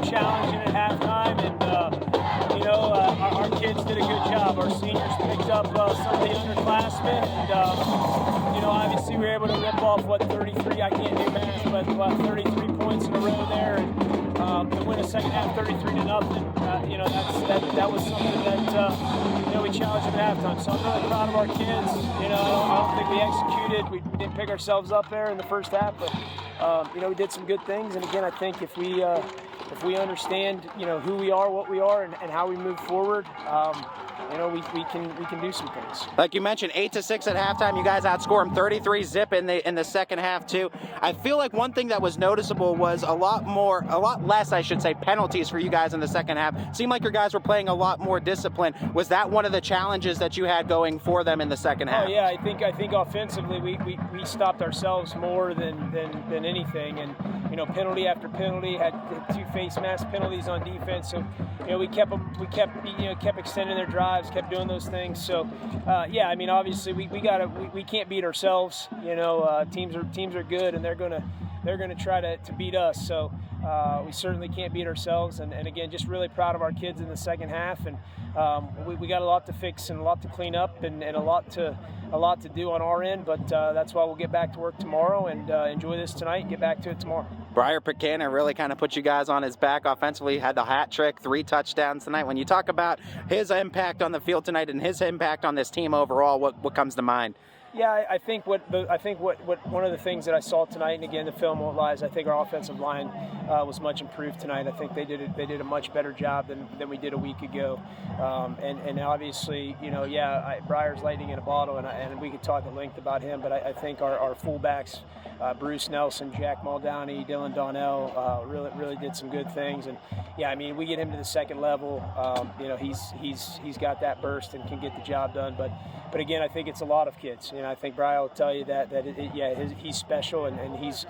challenging at halftime, and our kids did a good job. Our seniors picked up some of the underclassmen, and obviously we were able to rip off 33. I can't do math, but 33 points in a row there, and to win a second half 33-0. That was something that we challenged them at halftime. So I'm really proud of our kids. I don't think we executed. We didn't pick ourselves up there in the first half, but we did some good things. And again, I think if we understand who we are, what we are, and how we move forward, we can do some things. Like you mentioned, 8-6 at halftime. You guys outscore them 33-0 in the second half too. I feel like one thing that was noticeable was a lot less, I should say, penalties for you guys in the second half. It seemed like your guys were playing a lot more discipline. Was that one of the challenges that you had going for them in the second half? Oh yeah, I think offensively we stopped ourselves more than anything, and penalty after penalty, had 2 face mask penalties on defense. So we kept extending their drives, kept doing those things. So obviously we can't beat ourselves. Teams are good, and they're gonna try to beat us. So we certainly can't beat ourselves. And again, just really proud of our kids in the second half. And we got a lot to fix and a lot to clean up, and a lot to do on our end. But that's why we'll get back to work tomorrow and enjoy this tonight and get back to it tomorrow. Briar Buchanan really kind of put you guys on his back offensively. He had the hat trick, 3 touchdowns tonight. When you talk about his impact on the field tonight and his impact on this team overall, what comes to mind? Yeah, I think what one of the things that I saw tonight, and again, the film won't lie, is I think our offensive line was much improved tonight. I think they did a much better job than we did a week ago. And obviously, Briar's lightning in a bottle, and we could talk at length about him. But I think our fullbacks, Bruce Nelson, Jack Muldowney, Dylan Donnell, really did some good things. And we get him to the second level. He's got that burst and can get the job done. But again, I think it's a lot of kids. I think Brian will tell you that he's special, and he's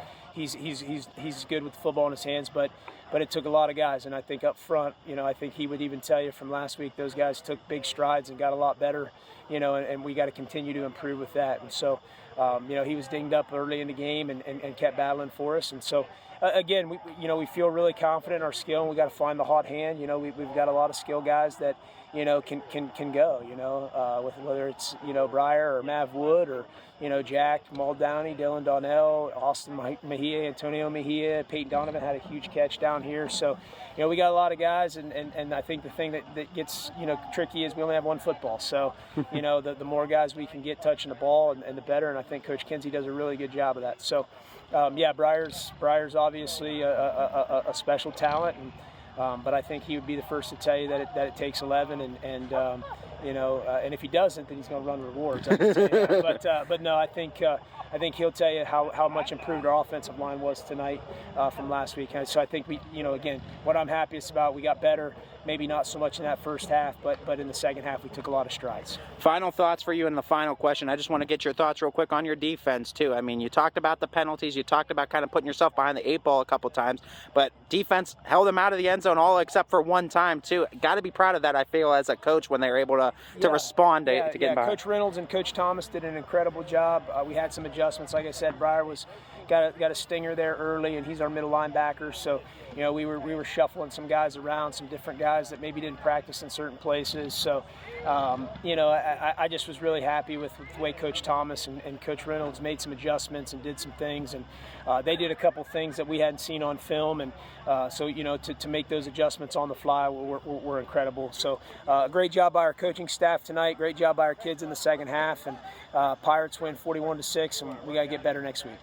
good with the football in his hands. But it took a lot of guys, and I think up front, I think he would even tell you from last week, those guys took big strides and got a lot better. And we got to continue to improve with that. And so, he was dinged up early in the game and kept battling for us. And so, again, we feel really confident in our skill, and we got to find the hot hand. We've got a lot of skill guys that can go. With whether it's Briar or Mav Wood or Jack Muldowney, Dylan Donnell, Austin Mejia, Antonio Mejia, Peyton Donovan had a huge catch down here. So we got a lot of guys, and I think the thing that gets tricky is we only have one football. So the more guys we can get touching the ball, and the better. And I think Coach Kinsey does a really good job of that. So Briar's obviously a special talent, but I think he would be the first to tell you that it takes 11, and if he doesn't, then he's going to run rewards. But no, I think he'll tell you how much improved our offensive line was tonight from last week. And so I think again, what I'm happiest about, we got better. Maybe not so much in that first half, but in the second half we took a lot of strides. Final thoughts for you in the final question. I just want to get your thoughts real quick on your defense too. You talked about the penalties, you talked about kind of putting yourself behind the 8 ball a couple times, but defense held them out of the end zone all except for one time too. Got to be proud of that, I feel, as a coach, when they were able to respond to getting behind. Coach Reynolds and Coach Thomas did an incredible job. We had some adjustments. Like I said, Briar got a stinger there early, and he's our middle linebacker. So we were shuffling some guys around, some different guys that maybe didn't practice in certain places. So I just was really happy with the way Coach Thomas and Coach Reynolds made some adjustments and did some things, and they did a couple things that we hadn't seen on film, and so to make those adjustments on the fly were incredible. So great job by our coaching staff tonight, great job by our kids in the second half, and Pirates win 41-6, and we got to get better next week.